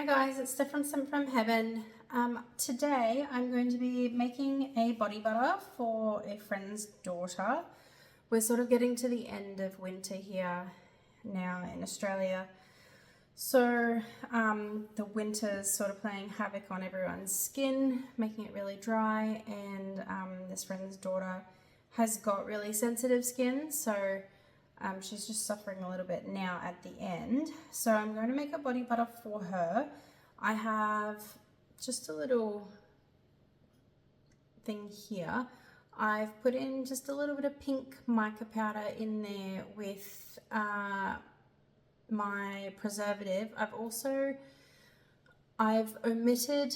Hi guys, it's different from heaven. Today I'm going to be making a body butter for a friend's daughter. We're sort of getting to the end of winter here now in Australia. So the winter's sort of playing havoc on everyone's skin, making it really dry, and this friend's daughter has got really sensitive skin, so she's just suffering a little bit now at the end. So I'm going to make a body butter for her. I have just a little thing here. I've put in just a little bit of pink mica powder in there with my preservative. I've omitted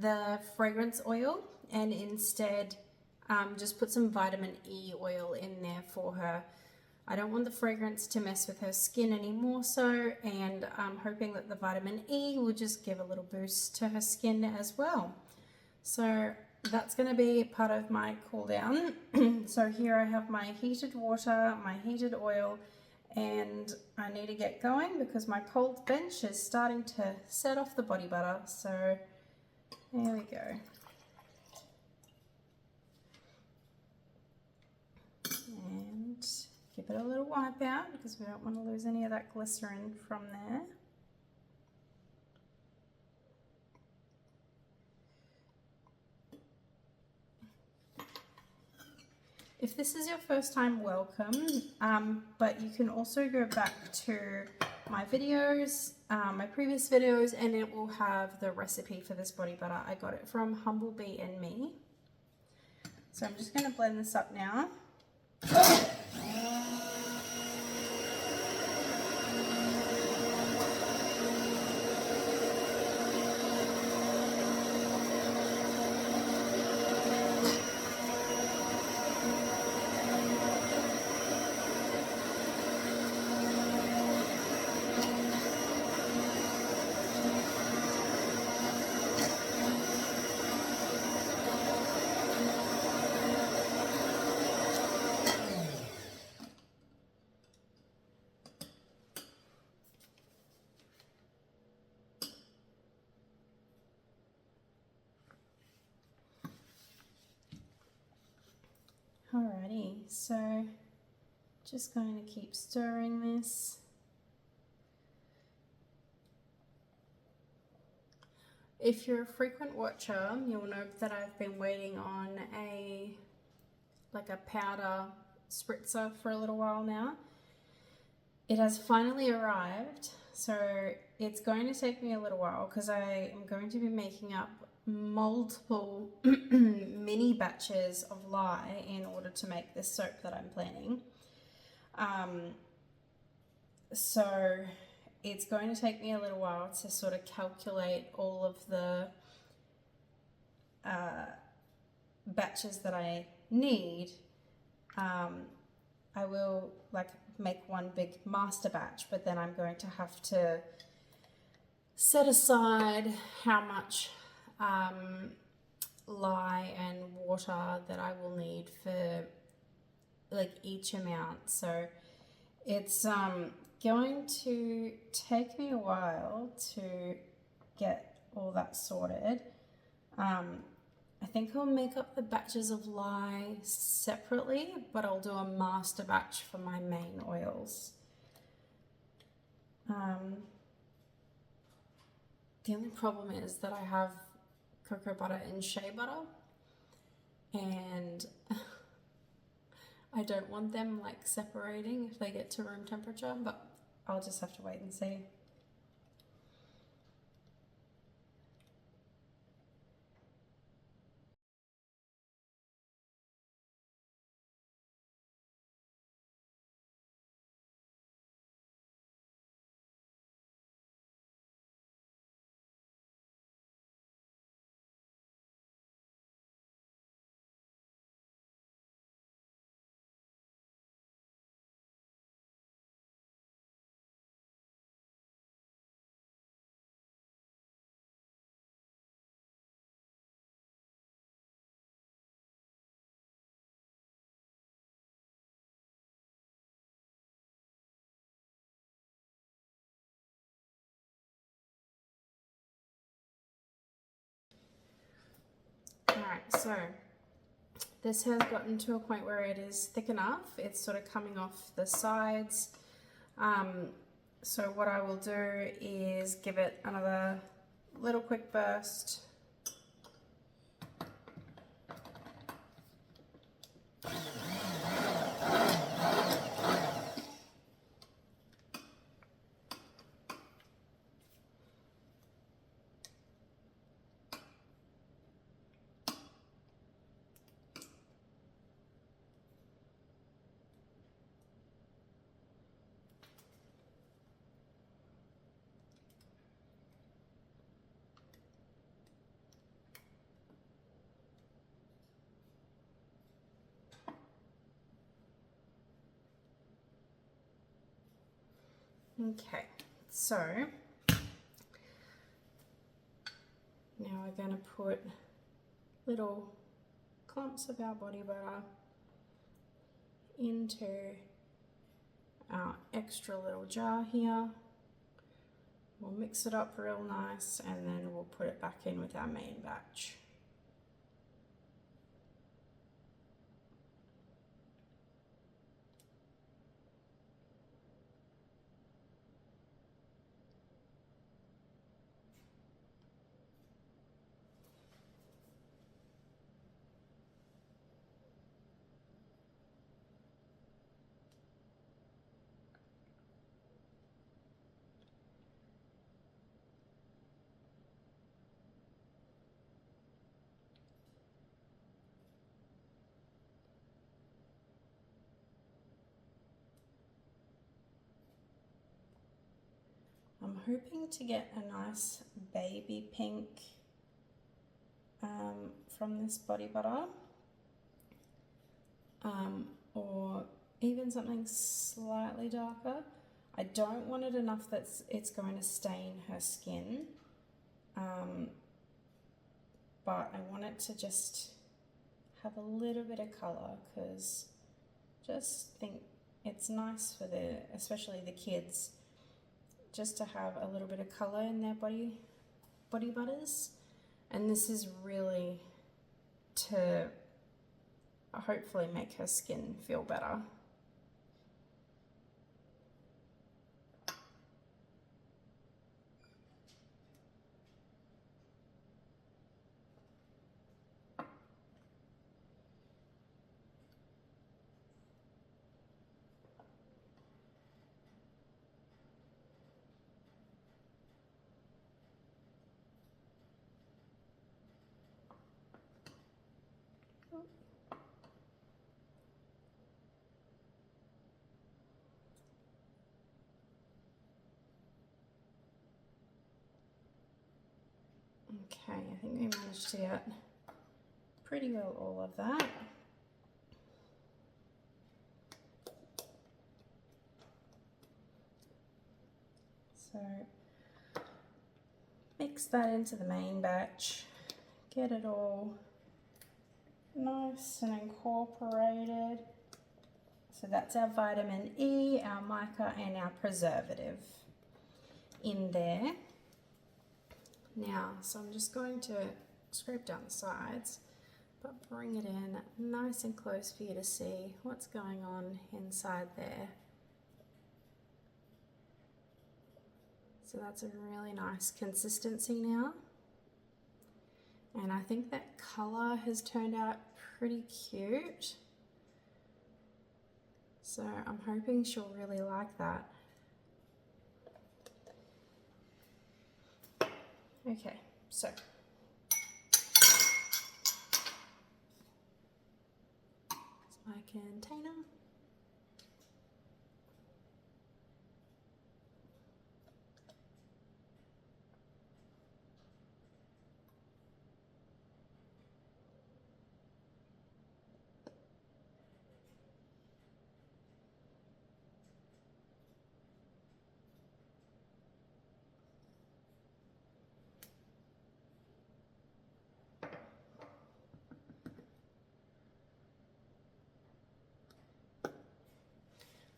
the fragrance oil and instead just put some vitamin E oil in there for her. I don't want the fragrance to mess with her skin anymore, and I'm hoping that the vitamin E will just give a little boost to her skin as well. So that's going to be part of my cool down. So here I have my heated water, my heated oil, and I need to get going because my cold bench is starting to set off the body butter. So there we go. And give it a little wipe out because we don't want to lose any of that glycerin from there. If this is your first time, welcome, but you can also go back to my videos, my previous videos, and it will have the recipe for this body butter. I got it from Humblebee and Me. So I'm just going to blend this up now. Alrighty, so just going to keep stirring this. If you're a frequent watcher, you'll know that I've been waiting on a powder spritzer for a little while now. It has finally arrived, so it's going to take me a little while because I am going to be making up multiple mini batches of lye in order to make this soap that I'm planning. So it's going to take me a little while to sort of calculate all of the batches that I need. I will make one big master batch, but then I'm going to have to set aside how much lye and water that I will need for each amount. So it's going to take me a while to get all that sorted. I think I'll make up the batches of lye separately, but I'll do a master batch for my main oils. The only problem is that I have cocoa butter and shea butter, and I don't want them separating if they get to room temperature, but I'll just have to wait and see. Alright, so this has gotten to a point where it is thick enough. It's sort of coming off the sides. So what I will do is give it another little quick burst. Okay, so now we're going to put little clumps of our body butter into our extra little jar here. We'll mix it up real nice and then we'll put it back in with our main batch. I'm hoping to get a nice baby pink from this body butter, or even something slightly darker. I don't want it enough that it's going to stain her skin, but I want it to just have a little bit of colour, because just think it's nice for especially the kids, just to have a little bit of colour in their body butters. And this is really to hopefully make her skin feel better. Okay, I think we managed to get pretty well all of that. So mix that into the main batch, get it all nice and incorporated. So that's our vitamin E, our mica and our preservative in there. Now, so I'm just going to scrape down the sides, but bring it in nice and close for you to see what's going on inside there. So that's a really nice consistency now. And I think that colour has turned out pretty cute. So I'm hoping she'll really like that. Okay, so here's my container.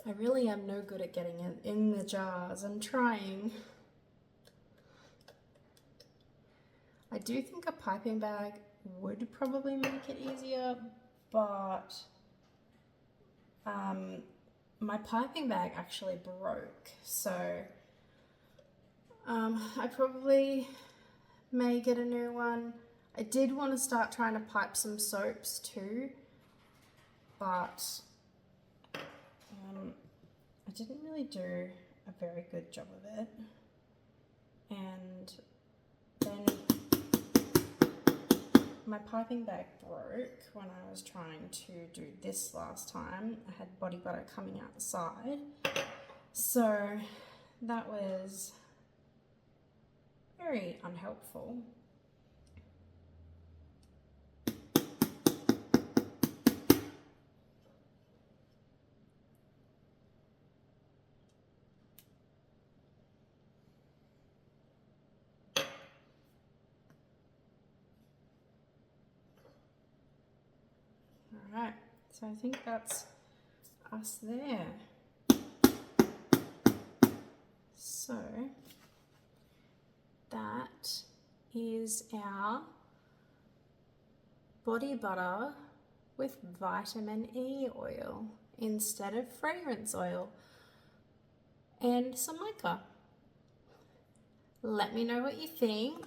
I really am no good at getting it in the jars. I'm trying. I do think a piping bag would probably make it easier, but my piping bag actually broke, so I probably may get a new one. I did want to start trying to pipe some soaps too, but I didn't really do a very good job of it. And then my piping bag broke when I was trying to do this last time. I had body butter coming out the side, so that was very unhelpful. Alright, so I think that's us there. So that is our body butter with vitamin E oil instead of fragrance oil and some mica. Let me know what you think.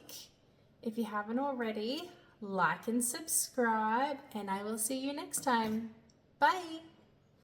If you haven't already, like and subscribe, and I will see you next time. Bye!